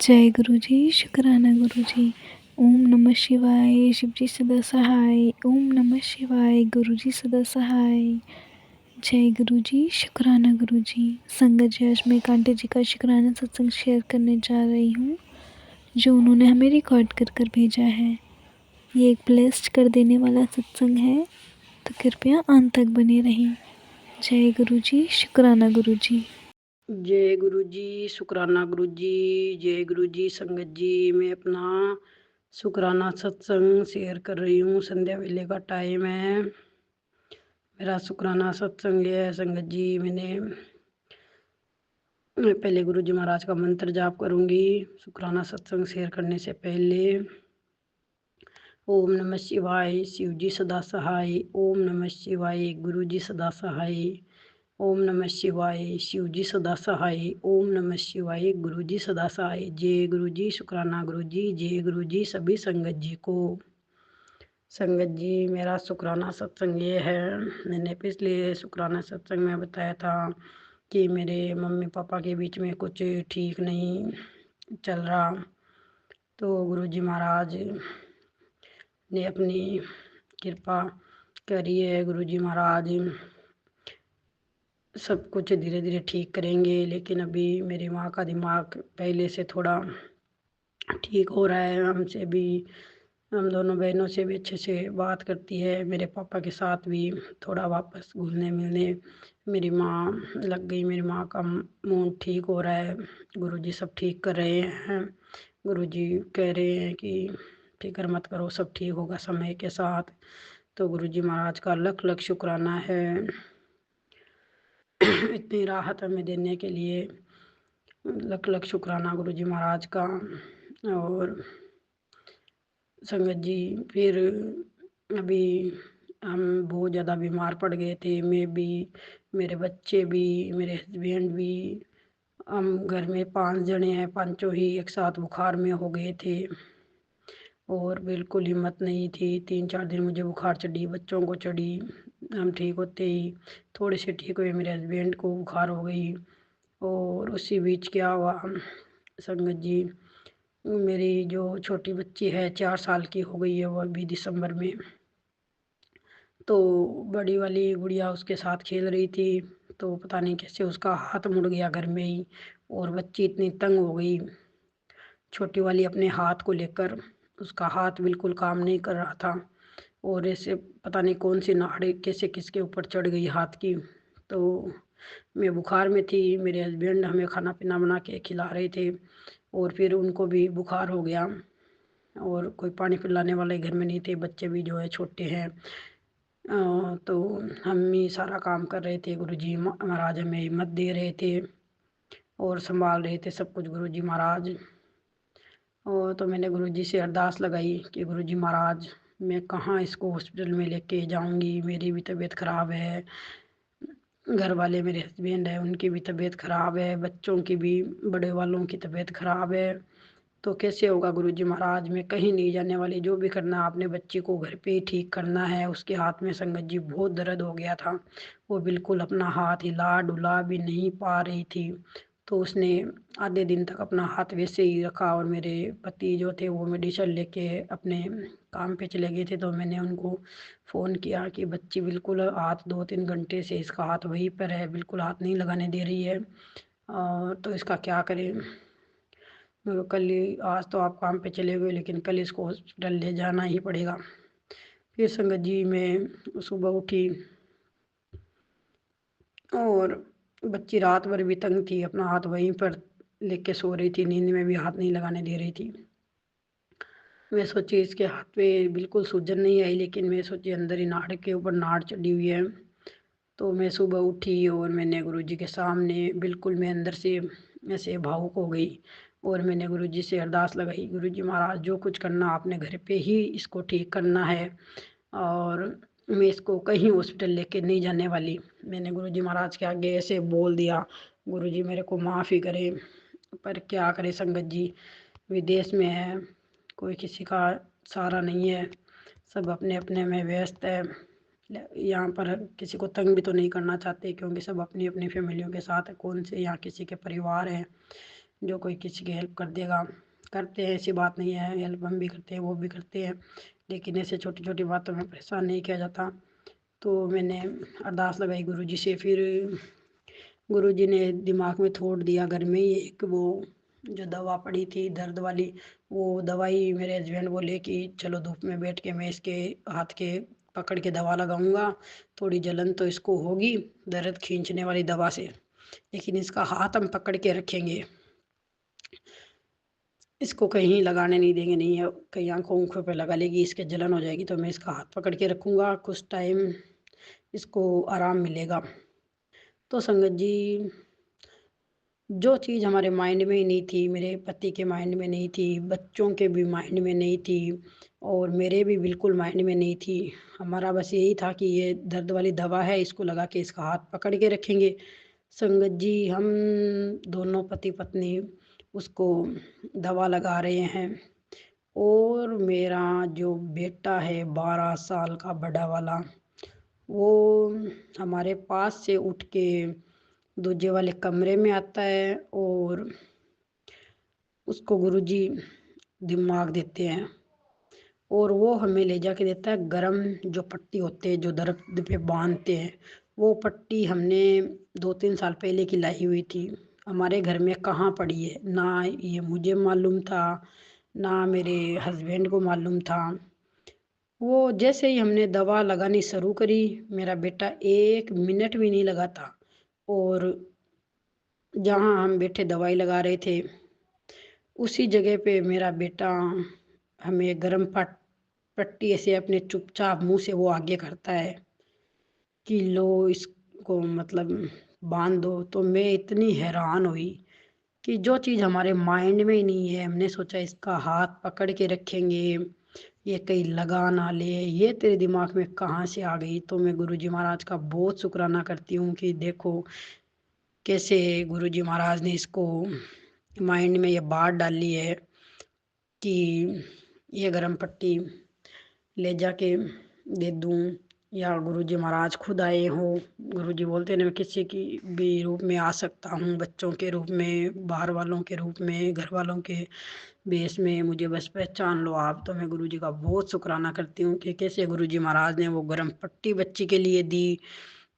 जय गुरु जी, शुक्राना गुरु जी। ओम नमः शिवाय, शिव जी सदा सहाय। ओम नमः शिवाय, गुरु जी सदा सहाय। जय गुरु जी, शुक्राना गुरु जी। संगत जी, आज मैं कांटे जी का शुक्राना सत्संग शेयर करने जा रही हूँ, जो उन्होंने हमें रिकॉर्ड कर कर भेजा है। ये एक ब्लेस्ड कर देने वाला सत्संग है, तो कृपया अंत तक बने रहें। जय गुरु जी, शुक्राना गुरु जी। जय गुरु जी, शुक्राना गुरु जी। जय गुरु जी। संगत जी, मैं अपना शुक्राना सत्संग शेयर कर रही हूँ। संध्या वेले का टाइम है। मेरा शुक्राना सत्संग है संगत जी। मैं पहले गुरु जी महाराज का मंत्र जाप करूँगी शुक्राना सत्संग शेयर करने से पहले। ओम नमः शिवाय, शिव जी सदा सहाय। ओम नमः शिवाय, गुरु जी सदा सहाय। ओम नमः शिवाय, शिव जी सदा सहाय। ओम नमः शिवाय, गुरु जी सदा सहाय। जय गुरु जी, शुक्राना गुरु जी। जय गुरु जी सभी संगत जी को। संगत जी, मेरा शुक्राना सत्संग ये है, मैंने पिछले शुक्राना सत्संग में बताया था कि मेरे मम्मी पापा के बीच में कुछ ठीक नहीं चल रहा। तो गुरु जी महाराज ने अपनी कृपा करी है। गुरु जी महाराज सब कुछ धीरे धीरे ठीक करेंगे, लेकिन अभी मेरी माँ का दिमाग पहले से थोड़ा ठीक हो रहा है। हमसे भी, हम दोनों बहनों से भी अच्छे से बात करती है। मेरे पापा के साथ भी थोड़ा वापस घुलने मिलने मेरी माँ लग गई। मेरी माँ का मूड ठीक हो रहा है। गुरुजी सब ठीक कर रहे हैं। गुरुजी कह रहे हैं कि फिक्र मत करो, सब ठीक होगा समय के साथ। तो गुरुजी महाराज का लख लख शुक्राना है इतनी राहत हमें देने के लिए। लख लख शुक्राना गुरुजी महाराज का। और संगत जी, फिर अभी हम बहुत ज़्यादा बीमार पड़ गए थे। मैं भी, मेरे बच्चे भी, मेरे हस्बैंड भी। हम घर में 5 जने हैं, पांचों ही एक साथ बुखार में हो गए थे और बिल्कुल हिम्मत नहीं थी। 3-4 दिन मुझे बुखार चढ़ी, बच्चों को चढ़ी। हम ठीक होते ही थोड़े से ठीक हुए, मेरे हस्बैंड को बुखार हो गई। और उसी बीच क्या हुआ संगत जी, मेरी जो छोटी बच्ची है 4 साल की हो गई है, वो अभी दिसंबर में। तो बड़ी वाली गुड़िया उसके साथ खेल रही थी, तो पता नहीं कैसे उसका हाथ मुड़ गया घर में ही, और बच्ची इतनी तंग हो गई छोटी वाली अपने हाथ को लेकर। उसका हाथ बिल्कुल काम नहीं कर रहा था, और ऐसे पता नहीं कौन सी नाड़ी कैसे किसके ऊपर चढ़ गई हाथ की। तो मैं बुखार में थी, मेरे हस्बैंड हमें खाना पीना बना के खिला रहे थे, और फिर उनको भी बुखार हो गया। और कोई पानी पिलाने वाले घर में नहीं थे, बच्चे भी जो है छोटे हैं। तो हम ही सारा काम कर रहे थे। गुरुजी महाराज हमें हिम्मत दे रहे थे और संभाल रहे थे सब कुछ गुरुजी महाराज। और तो मैंने गुरुजी से अरदास लगाई कि गुरुजी महाराज, मैं कहाँ इसको हॉस्पिटल में लेके जाऊंगी, मेरी भी तबीयत ख़राब है, घर वाले मेरे हस्बैंड है उनकी भी तबीयत ख़राब है, बच्चों की भी, बड़े वालों की तबीयत ख़राब है। तो कैसे होगा गुरुजी महाराज, मैं कहीं नहीं जाने वाली। जो भी करना है आपने बच्ची को घर पे ही ठीक करना है। उसके हाथ में संगत जी बहुत दर्द हो गया था, वो बिल्कुल अपना हाथ हिला डुला भी नहीं पा रही थी। तो उसने आधे दिन तक अपना हाथ वैसे ही रखा, और मेरे पति जो थे वो मेडिसिन लेके अपने काम पे चले गए थे। तो मैंने उनको फ़ोन किया कि बच्ची बिल्कुल हाथ 2-3 घंटे से इसका हाथ वहीं पर है, बिल्कुल हाथ नहीं लगाने दे रही है, तो इसका क्या करें। कल ही, आज तो आप काम पे चले गए, लेकिन कल इसको हॉस्पिटल ले जाना ही पड़ेगा। फिर संगत जी मैं सुबह उठी, और बच्ची रात भर भी तंग थी, अपना हाथ वहीं पर लेके सो रही थी, नींद में भी हाथ नहीं लगाने दे रही थी। मैं सोची इसके हाथ पे बिल्कुल सूजन नहीं आई, लेकिन मैं सोची अंदर ही नाड़ के ऊपर नाड़ चढ़ी हुई है। तो मैं सुबह उठी और मैंने गुरुजी के सामने बिल्कुल मैं अंदर से ऐसे भावुक हो गई, और मैंने गुरुजी से अरदास लगाई, गुरुजी महाराज जो कुछ करना आपने घर पे ही इसको ठीक करना है, और मैं इसको कहीं हॉस्पिटल लेके नहीं जाने वाली। मैंने गुरुजी महाराज के आगे ऐसे बोल दिया। गुरुजी मेरे को माफ़ी करे, पर क्या करे संगत जी, विदेश में है, कोई किसी का सहारा नहीं है, सब अपने अपने में व्यस्त है। यहाँ पर किसी को तंग भी तो नहीं करना चाहते, क्योंकि सब अपनी अपनी फैमिलियों के साथ है, कौन से यहाँ किसी के परिवार हैं। जो कोई किसी की हेल्प कर देगा करते हैं, ऐसी बात नहीं है, हेल्प हम भी करते हैं वो भी करते हैं, लेकिन ऐसे छोटी छोटी बातों में परेशान नहीं किया जाता। तो मैंने अरदास लगाई गुरुजी से। फिर गुरुजी ने दिमाग में थोड़ दिया घर में ही एक वो जो दवा पड़ी थी दर्द वाली, वो दवाई मेरे हस्बैंड बोले कि चलो धूप में बैठ के मैं इसके हाथ के पकड़ के दवा लगाऊंगा, थोड़ी जलन तो इसको होगी दर्द खींचने वाली दवा से, लेकिन इसका हाथ हम पकड़ के रखेंगे, इसको कहीं लगाने नहीं देंगे, नहीं है कहीं आंखों उंखों पे लगा लेगी, इसके जलन हो जाएगी, तो मैं इसका हाथ पकड़ के रखूंगा, कुछ टाइम इसको आराम मिलेगा। तो संगत जी, जो चीज़ हमारे माइंड में ही नहीं थी, मेरे पति के माइंड में नहीं थी, बच्चों के भी माइंड में नहीं थी, और मेरे भी बिल्कुल माइंड में नहीं थी, हमारा बस यही था कि ये दर्द वाली दवा है, इसको लगा के इसका हाथ पकड़ के रखेंगे। संगत जी, हम दोनों पति पत्नी उसको दवा लगा रहे हैं, और मेरा जो बेटा है 12 साल का बड़ा वाला, वो हमारे पास से उठ के दूजे वाले कमरे में आता है, और उसको गुरुजी दिमाग देते हैं, और वो हमें ले जाके देता है गरम जो पट्टी होते हैं जो दर्द पे बांधते हैं, वो पट्टी हमने 2-3 साल पहले की लाई हुई थी, हमारे घर में कहाँ पड़ी है, ना ये मुझे मालूम था, ना मेरे हस्बैंड को मालूम था। वो जैसे ही हमने दवा लगानी शुरू करी, मेरा बेटा 1 मिनट भी नहीं लगा था, और जहाँ हम बैठे दवाई लगा रहे थे उसी जगह पे मेरा बेटा हमें गरम पट्टी ऐसे अपने चुपचाप मुंह से वो आगे करता है कि लो इसको मतलब बांध दो। तो मैं इतनी हैरान हुई कि जो चीज़ हमारे माइंड में ही नहीं है, हमने सोचा इसका हाथ पकड़ के रखेंगे, ये कहीं लगा ना ले, ये तेरे दिमाग में कहाँ से आ गई। तो मैं गुरुजी महाराज का बहुत शुक्राना करती हूँ कि देखो कैसे गुरुजी महाराज ने इसको माइंड में ये बात डाली है कि ये गरम पट्टी ले जाके दे दूँ, या गुरुजी महाराज खुद आए हो। गुरुजी बोलते हैं ना, मैं किसी की भी रूप में आ सकता हूँ, बच्चों के रूप में, बाहर वालों के रूप में, घर वालों के बेस में, मुझे बस पहचान लो आप। तो मैं गुरुजी का बहुत शुक्राना करती हूँ कि कैसे गुरुजी महाराज ने वो गरम पट्टी बच्ची के लिए दी।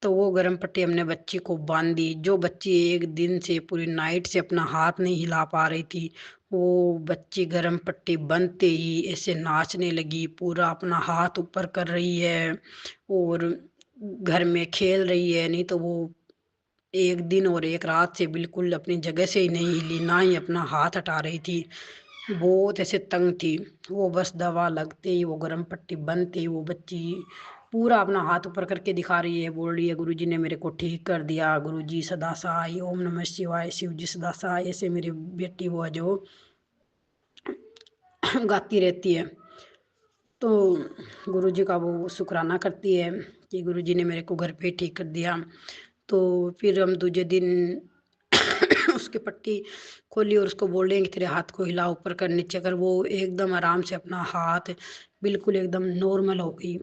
तो वो गरम पट्टी हमने बच्ची को बांधी, जो बच्ची एक दिन से पूरी नाइट से अपना हाथ नहीं हिला पा रही थी, वो बच्ची गरम पट्टी बंधते ही ऐसे नाचने लगी, पूरा अपना हाथ ऊपर कर रही है और घर में खेल रही है। नहीं तो वो एक दिन और एक रात से बिल्कुल अपनी जगह से ही नहीं हिली, ना ही अपना हाथ हटा रही थी, बहुत ऐसे तंग थी। वो बस दवा लगते ही, वो गरम पट्टी बनते ही वो बच्ची पूरा अपना हाथ ऊपर करके दिखा रही है, बोल रही है गुरुजी ने मेरे को ठीक कर दिया, गुरुजी सदा सहाय, ओम नमः शिवाय, शिव जी सदा सहाय, ऐसे मेरी बेटी वो है जो गाती रहती है। तो गुरुजी का वो शुक्राना करती है कि गुरुजी ने मेरे को घर पे ठीक कर दिया। तो फिर हम दूसरे दिन उसकी पट्टी खोली और उसको बोल रहे हैं कि तेरे हाथ को हिला ऊपर कर नीचे कर। वो एकदम आराम से अपना हाथ बिल्कुल एकदम नॉर्मल हो गई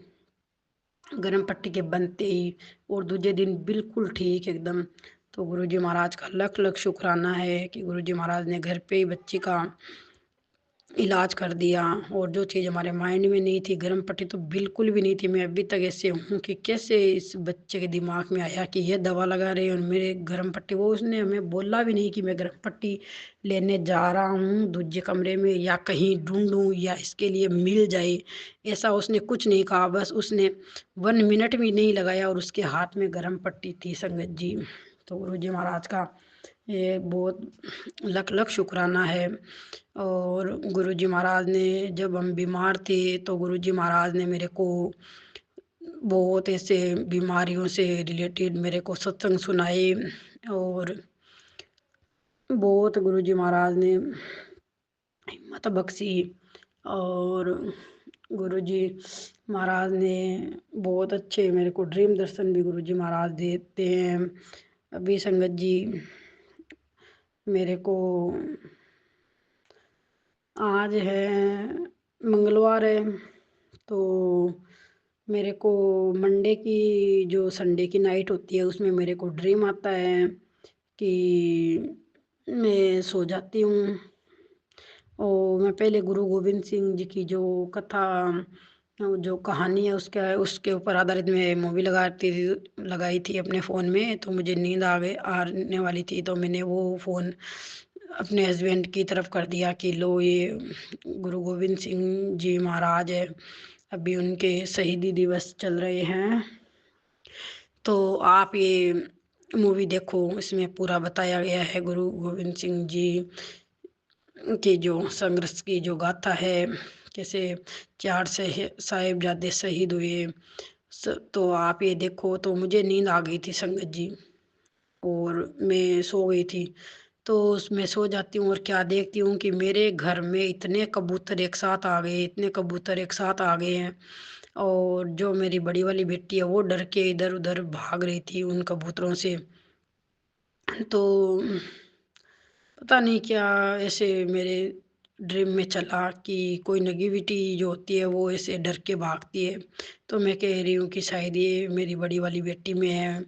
गरम पट्टी के बनते ही, और दूसरे दिन बिल्कुल ठीक एकदम। तो गुरुजी महाराज का लख लख शुक्राना है कि गुरुजी महाराज ने घर पे ही बच्ची का इलाज कर दिया। और जो चीज़ हमारे माइंड में नहीं थी, गर्म पट्टी तो बिल्कुल भी नहीं थी। मैं अभी तक ऐसे हूँ कि कैसे इस बच्चे के दिमाग में आया कि ये दवा लगा रहे हैं और मेरे गर्म पट्टी, वो उसने हमें बोला भी नहीं कि मैं गर्म पट्टी लेने जा रहा हूँ दूसरे कमरे में, या कहीं ढूंढूं या इसके लिए मिल जाए, ऐसा उसने कुछ नहीं कहा। बस उसने 1 मिनट भी नहीं लगाया और उसके हाथ में गर्म पट्टी थी संगत जी। तो गुरु जी महाराज का ये बहुत लख लख शुक्राना है। और गुरुजी महाराज ने, जब हम बीमार थे तो गुरुजी महाराज ने मेरे को बहुत ऐसे बीमारियों से रिलेटेड मेरे को सत्संग सुनाए, और बहुत गुरुजी महाराज ने हिम्मत बख्शी। और गुरुजी महाराज ने बहुत अच्छे मेरे को ड्रीम दर्शन भी गुरुजी महाराज देते हैं। अभी संगत जी मेरे को आज है मंगलवार है, तो मेरे को मंडे की जो संडे की नाइट होती है उसमें मेरे को ड्रीम आता है कि मैं सो जाती हूँ। और मैं पहले गुरु गोविंद सिंह जी की जो कथा, जो कहानी है उसके ऊपर आधारित मैं मूवी लगाई थी अपने फ़ोन में। तो मुझे नींद आने वाली थी, तो मैंने वो फ़ोन अपने हस्बैंड की तरफ कर दिया कि लो, ये गुरु गोविंद सिंह जी महाराज है, अभी उनके शहीदी दिवस चल रहे हैं, तो आप ये मूवी देखो। इसमें पूरा बताया गया है गुरु गोविंद सिंह जी की जो संघर्ष की जो गाथा है, कैसे चार से साहिबजादे शहीद हुए। तो आप ये देखो। तो मुझे नींद आ गई थी संगत जी, और मैं सो गई थी। तो उसमें सो जाती हूँ और क्या देखती हूँ कि मेरे घर में इतने कबूतर एक साथ आ गए, इतने कबूतर एक साथ आ गए हैं। और जो मेरी बड़ी वाली बेटी है वो डर के इधर उधर भाग रही थी उन कबूतरों से। तो पता नहीं क्या ऐसे मेरे ड्रीम में चला कि कोई नेगेटिविटी जो होती है वो ऐसे डर के भागती है। तो मैं कह रही हूँ कि शायद ये मेरी बड़ी वाली बेटी में है।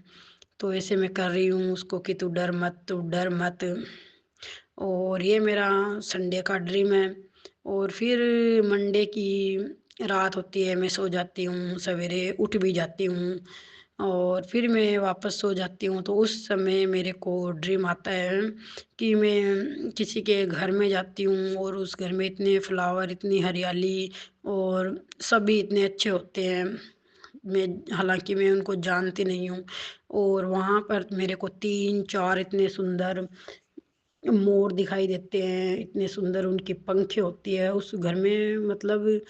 तो ऐसे मैं कर रही हूँ उसको कि तू डर मत, तू डर मत। और ये मेरा संडे का ड्रीम है। और फिर मंडे की रात होती है, मैं सो जाती हूँ, सवेरे उठ भी जाती हूँ और फिर मैं वापस सो जाती हूँ। तो उस समय मेरे को ड्रीम आता है कि मैं किसी के घर में जाती हूँ और उस घर में इतने फ्लावर, इतनी हरियाली और सभी इतने अच्छे होते हैं। मैं हालांकि मैं उनको जानती नहीं हूँ। और वहाँ पर मेरे को तीन चार इतने सुंदर मोर दिखाई देते हैं, इतने सुंदर उनकी पंखें होती है उस घर में। मतलब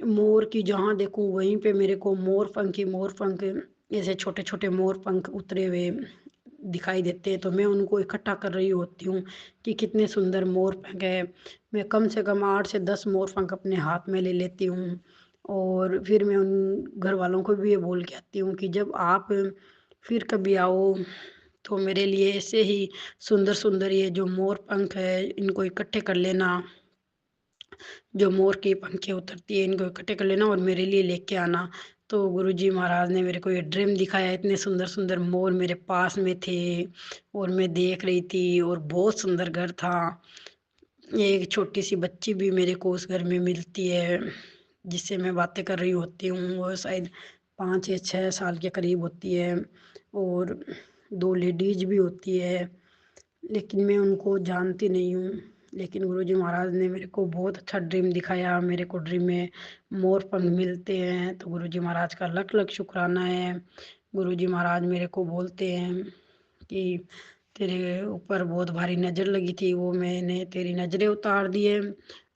मोर की जहाँ देखूं वहीं पे मेरे को मोर पंख ऐसे छोटे छोटे मोर पंख उतरे हुए दिखाई देते हैं। तो मैं उनको इकट्ठा कर रही होती हूँ कि कितने सुंदर मोर पंख है। मैं कम से कम 8 से 10 मोर पंख अपने हाथ में ले लेती हूँ। और फिर मैं उन घर वालों को भी ये बोल के आती हूँ कि जब आप फिर कभी आओ तो मेरे लिए ऐसे ही सुंदर सुंदर ये जो मोर पंख है इनको इकट्ठे कर लेना। जो मोर की पंखें उतरती है इनको इकट्ठे कर लेना और मेरे लिए लेके आना। तो गुरुजी महाराज ने मेरे को ये ड्रीम दिखाया, इतने सुंदर सुंदर मोर मेरे पास में थे और मैं देख रही थी और बहुत सुंदर घर था। एक छोटी सी बच्ची भी मेरे को उस घर में मिलती है जिससे मैं बातें कर रही होती हूँ। वो शायद 5 या 6 साल के करीब होती है। और दो लेडीज भी होती है, लेकिन मैं उनको जानती नहीं हूँ। लेकिन गुरुजी महाराज ने मेरे को बहुत अच्छा ड्रीम दिखाया। मेरे को ड्रीम में मोर पंख मिलते हैं, तो गुरुजी महाराज का लख लख शुक्राना है। गुरुजी महाराज मेरे को बोलते हैं कि तेरे ऊपर बहुत भारी नज़र लगी थी, वो मैंने तेरी नज़रें उतार दी है।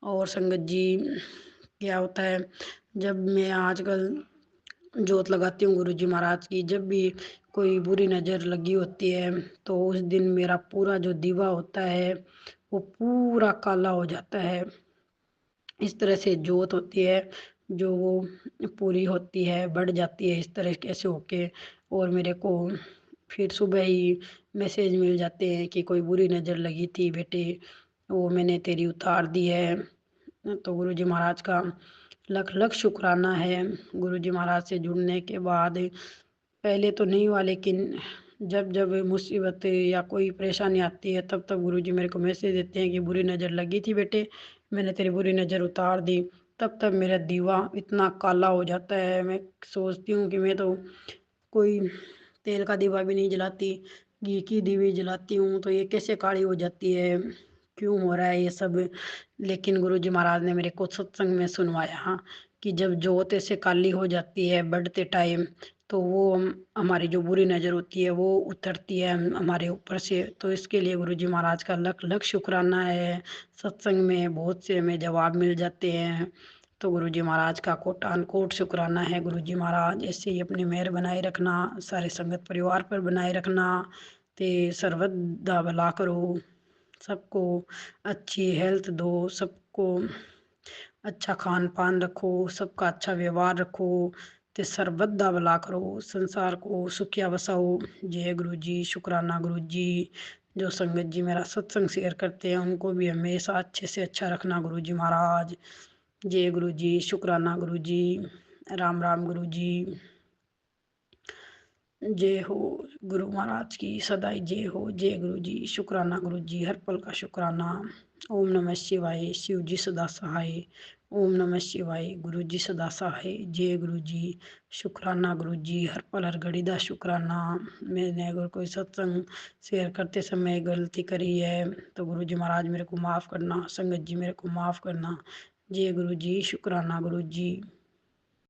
और संगत जी, क्या होता है, जब मैं आजकल जोत लगाती हूँ गुरुजी महाराज की, जब भी कोई बुरी नज़र लगी होती है तो उस दिन मेरा पूरा जो दीवा होता है वो पूरा काला हो जाता है। इस तरह से जोत होती है जो वो पूरी होती है, बढ़ जाती है इस तरह कैसे होके। और मेरे को फिर सुबह ही मैसेज मिल जाते हैं कि कोई बुरी नज़र लगी थी बेटे, वो मैंने तेरी उतार दी है। तो गुरुजी महाराज का लख लख शुक्राना है। गुरुजी महाराज से जुड़ने के बाद पहले तो नहीं हुआ, लेकिन जब जब मुसीबत या कोई परेशानी आती है तब तब गुरुजी मेरे को मैसेज देते हैं कि बुरी नज़र लगी थी बेटे, मैंने तेरी बुरी नज़र उतार दी। तब तब मेरा दीवा इतना काला हो जाता है, मैं सोचती हूँ कि मैं तो कोई तेल का दीवा भी नहीं जलाती, घी की दीवी जलाती हूँ, तो ये कैसे काली हो जाती है, क्यों हो रहा है ये सब। लेकिन गुरुजी महाराज ने मेरे को सत्संग में सुनवाया, हाँ, कि जब जोत ऐसे काली हो जाती है बढ़ते टाइम, तो वो हमारी जो बुरी नज़र होती है वो उतरती है हमारे ऊपर से। तो इसके लिए गुरुजी महाराज का लख लख शुक्राना है। सत्संग में बहुत से हमें जवाब मिल जाते हैं। तो गुरुजी महाराज का कोटान कोट शुक्राना है। गुरुजी महाराज ऐसे ही अपनी मेहर बनाए रखना, सारे संगत परिवार पर बनाए रखना, ते सर्वदा भला करो, सबको अच्छी हेल्थ दो, सबको अच्छा खान पान रखो, सबका अच्छा व्यवहार रखो, ते सर्वदा भला करो, संसार को सुखिया बसाओ। जय गुरु जी, शुक्राना गुरु जी। जो संगत जी मेरा सत्संग शेयर करते हैं उनको भी हमेशा अच्छे से अच्छा रखना गुरु जी महाराज। जय गुरु जी, शुक्राना गुरु जी, राम राम गुरु जी। जय हो गुरु महाराज की सदाई जय हो। जय गुरु जी। शुक्राना गुरु जी, हर पल का शुक्राना। ओम नमः शिवाय। शिव जी सदा सहाय। ओम नमः शिवाय। गुरु जी सदा सहाय। जय गुरु जी। शुक्राना गुरु जी, हर पल हर घड़ी दा शुक्राना। मैंने अगर कोई सत्संग शेयर करते समय गलती करी है तो गुरु जी महाराज मेरे को माफ़ करना, संगत जी मेरे को माफ़ करना। जय गुरु जी। शुक्राना गुरु जी।